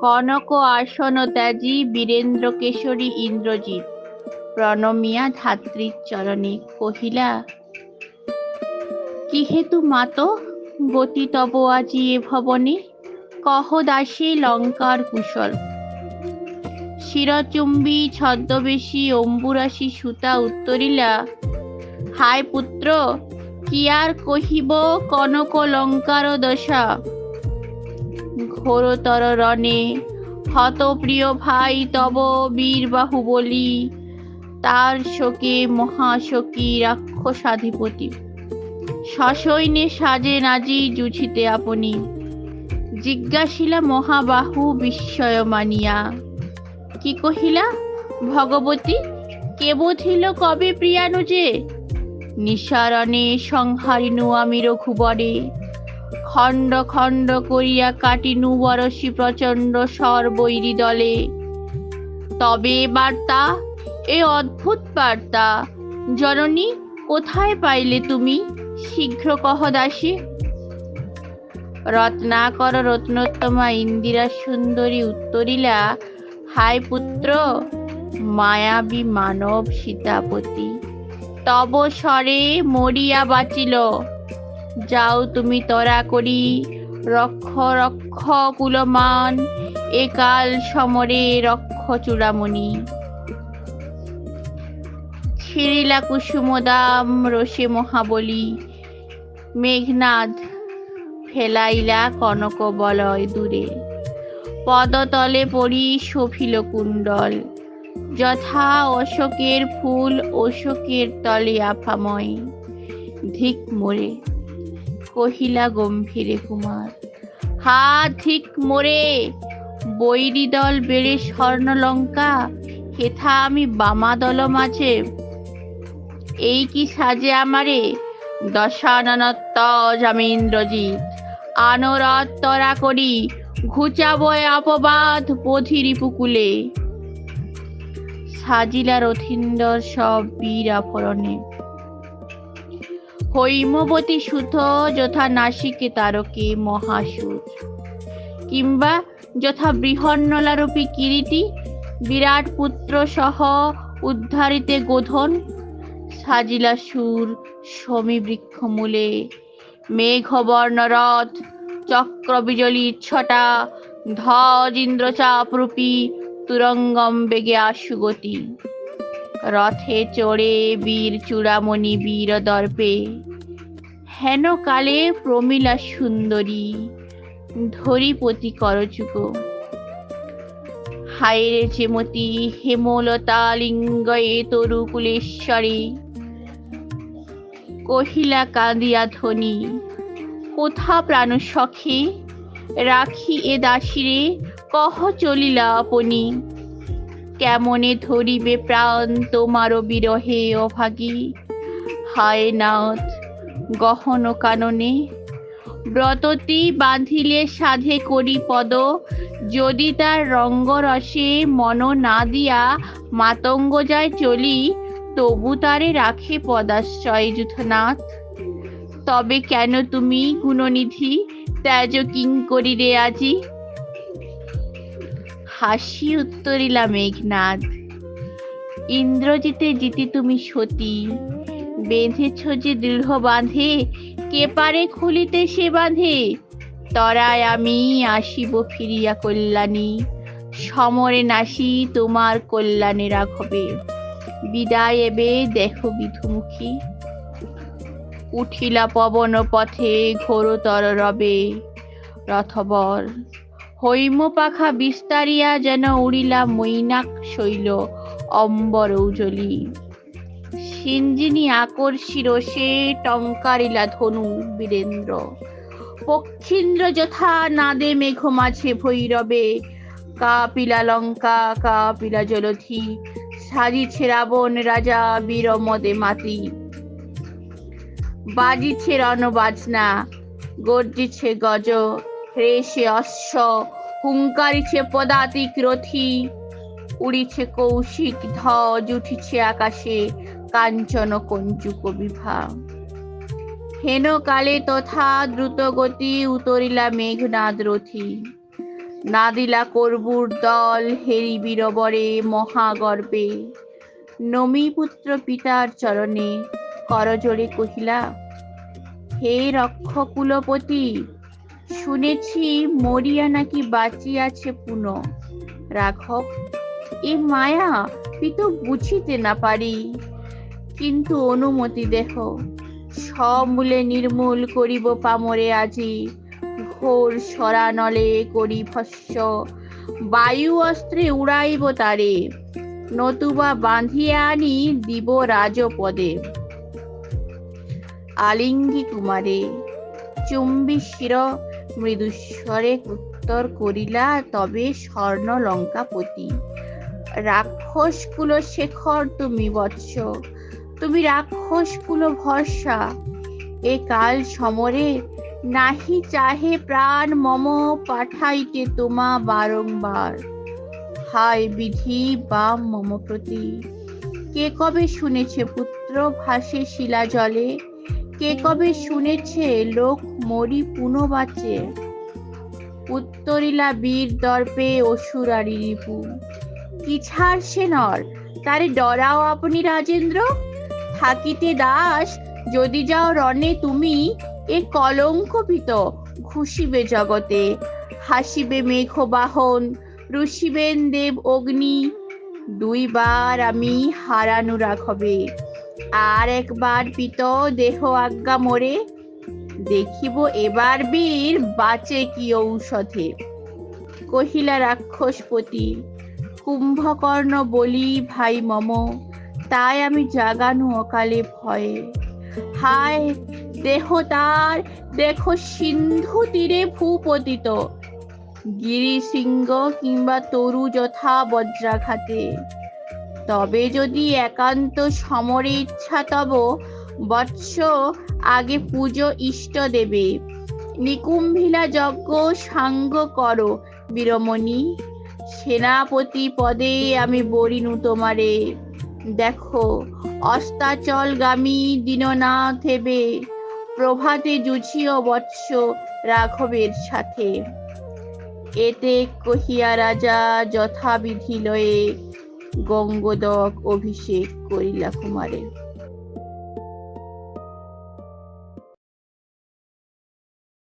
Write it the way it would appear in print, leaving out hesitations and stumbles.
কনক আসন ত্যাজি বীরেন্দ্র কেশরী ইন্দ্রজিৎ প্রণমিয়া ধাত্রীর চরণে কহিলা, কি হেতু মাত গতি তব আজি এ ভবনে, কহ দাসী লঙ্কার কুশল। শিরচুম্বী ছদ্মবেশী অম্বুরাশি সুতা উত্তরিলা, হায় পুত্র, কি আর কহিব কনক লঙ্কার দশা। ঘোরতর রণে হত প্রিয় ভাই তব বীর বাহুবলী, তার শোকে মহাশোকী রাক্ষসাধিপতি, সসৈন্যে সাজে নাজি জুঝিতে আপনি। জিজ্ঞাসিলা মহাবাহু বিস্ময় মানিয়া, কি কহিলা ভগবতী, কে বধিল কবে প্রিয়ানুজে? নিঃসারণে সংহারিনু আমি রঘুবরে, খণ্ড খণ্ড করিয়া কাটিনু বরসি প্রচণ্ড সর্বৈরি দলে। তবে বার্তা, এ অদ্ভুত বার্তা জননী কোথায় পাইলে তুমি, শীঘ্র কহ দাসী। রত্নাকর রত্নোত্তমা ইন্দিরা সুন্দরী উত্তরিলা, হায় পুত্র, মায়াবী মানব সীতাপতি তব স্বরে মরিয়া বাঁচিল। যাও তুমি তরা করি, রক্ষ রক্ষ কুলমান, একাল সমরে রক্ষ চূড়ামণি। ছিড়িলা কুসুমদাম রসে মহাবলী, মেঘনাদ ফেলাইলা কনক বলয় দূরে। পদতলে পড়ি শোভিল কুণ্ডল, যথা অশোকের ফুল অশোকের তলে আফাময়। ধিক মোরে, কহিলা গম্ভীরে কুমার, হা ধিক মোরে, বৈরী দল বেড়ে স্বর্ণলঙ্কা, হেথা আমি বামা দল মাঝে। এই কি সাজে আমারে, দশাননত জামিন্দ্রজিৎ, আনরত তরা করি, ঘুচাবয় অপবাদ বধির উপকূলে। সাজিলা রথীন্দর সব বীর আভরণে, হৈমবতী সুত যথা নাসিকে তারকে মহাসুর, কিংবা যথা বৃহন্নলারূপী কিরীটী বিরাট পুত্র সহ উদ্ধারিতে গোধন। সাজিলা সুর সমী বৃক্ষ মূলে, মেঘবর্ণ রথ চক্র বিজলী ছটা, ধ্বজ ইন্দ্রচাপ রূপী তুরঙ্গম বেগে আশুগতি। রথে চড়ে বীর চূড়ামণি বীর দর্পে, হেন কালে প্রমীলা সুন্দরী ধরিপতি করযুগ। হায়রে চেমতি হেমলতা লিঙ্গয়ে তরু কুলেশ্বরী, কহিলা কাঁদিয়া ধ্বনি, কোথা প্রাণ সখে, রাখি এ দাসীরে, কহ চলিলা আপনি। কেমনে ধরিবে প্রাণ তোমার বিরহে অভাগী, হায় নাথ গহন কাননে। ব্রততি বাঁধিলে সাধে করি পদ, যদি তার রঙ্গরসে মন না দিয়া মাতঙ্গ যায় চলি, তবু তারে রাখে পদাশ্রয় যূথনাথ। তবে কেন তুমি গুণনিধি ত্যাজ কিঙ্করী রে আজি। হাসি উত্তরিলা মেঘনাদ, ইন্দ্রজিতে জিতি তুমি সতী, বেঁধেছ যে দৃঢ় বাঁধে, কে পারে খুলিতে সে বাঁধে। তরায় আমি আসিব ফিরিয়া কল্যাণী, সমরে নাসি তোমার কল্যাণে রাঘবে। বিদায় এবে দেখো বিধুমুখী, উঠিলা পবন পথে ঘোরতর রবে রথবর। হৈম পাখা বিস্তারিয়া যেন উড়িলা মৈনাক শৈল অম্বর উজলি। সিঞ্জিনী আকর্ষি রোষে টঙ্কারিলা ধনু বীরেন্দ্র। পক্ষীন্দ্র যথা নাদে মেঘ মাঝে ভৈরবে, কাপিলা লঙ্কা কাপিলা জলধি, সাজিছে রাবণ রাজা বীর মদে মাতি। বাজিছে রণবাজনা, গর্জিছে গজ, রেশে অশ্ব, হুঙ্কারিছে পদাতিক রথী। উড়িছে কৌশিক ধ্বজ, উঠিছে আকাশে কাঞ্চন কঞ্চুক বিভা। হেন কালে তথা দ্রুত গতি উতরিলা মেঘনাদ রথী। না দিলা করবুর দল হেরি বীরবরে মহাগর্বে। নমিপুত্র পিতার চরণে করজোড়ে কহিলা, হে রক্ষ কুলপতি, শুনেছি মরিয়া নাকি বাঁচিয়াছে পুন। রাঘব, এ মায়া পিত বুঝিতে না পারি, কিন্তু অনুমতি দেহ, সমূলে নির্মূল করিব পামরে আজি। ঘোর সরানলে করি ভস্য, বায়ু অস্ত্রে উড়াইব তারে। নতুবা বাঁধিয়া আনি দিব রাজপদে। আলিঙ্গি কুমারে চুম্বি শির মৃদুস্বরে উত্তর করিলা, তবে স্বর্ণ লঙ্কাপতি। রাক্ষস কুল শেখর তুমি বৎস, তুমি রাক্ষস কুল ভরসা। এ কাল সমরে নাহি চাহে প্রাণ মম পাঠাইতে তোমা বারংবার। হায় বিধি বাম মম প্রতি, কে কবে শুনেছে পুত্র ভাসে শিলা জলে? কে কবে শুনেছে লোক মরি পুন বাঁচে? উত্তরিলা বীর দর্পে অসুরারি রিপু, কি ছাড় সে নর, তারে ডরাও আপনি রাজেন্দ্র। থাকিতে দাস যদি যাও রণে তুমি, এ কলঙ্কপিত ঘুষিবে জগতে। হাসিবে মেঘ বাহন, রুষিবেন দেব অগ্নি। দুইবার আমি হারানু রাঘবে, আর একবার পিত দেহ আজ্ঞা মোরে। দেখিব এবার বীর বাঁচে কি ঔষধে। কহিলা রাক্ষসপতি, কুম্ভকর্ণ বলি ভাই মম, তাই আমি জাগানু অকালে ভয়ে। হায় দেহ তার দেখো সিন্ধু তীরে ভূপতিত, গিরি সিংহ কিংবা তরু যথা বজ্রাঘাতে। তবে যদি একান্ত সমরে ইচ্ছা তব বৎস, আগে পুজো ইষ্ট দেবে। নিকুম্ভিলা যজ্ঞ সাঙ্গ করো বীরমণি, সেনাপতি পদে আমি বরিনু তোমারে। দেখো অস্তাচলগামী দীননাথ হেবে, প্রভাতে যুঝিও বৎস রাঘবের সাথে। এতে কহিয়া রাজা যথাবিধি লয়ে গঙ্গোদক অভিষেক করিলা কুমারে।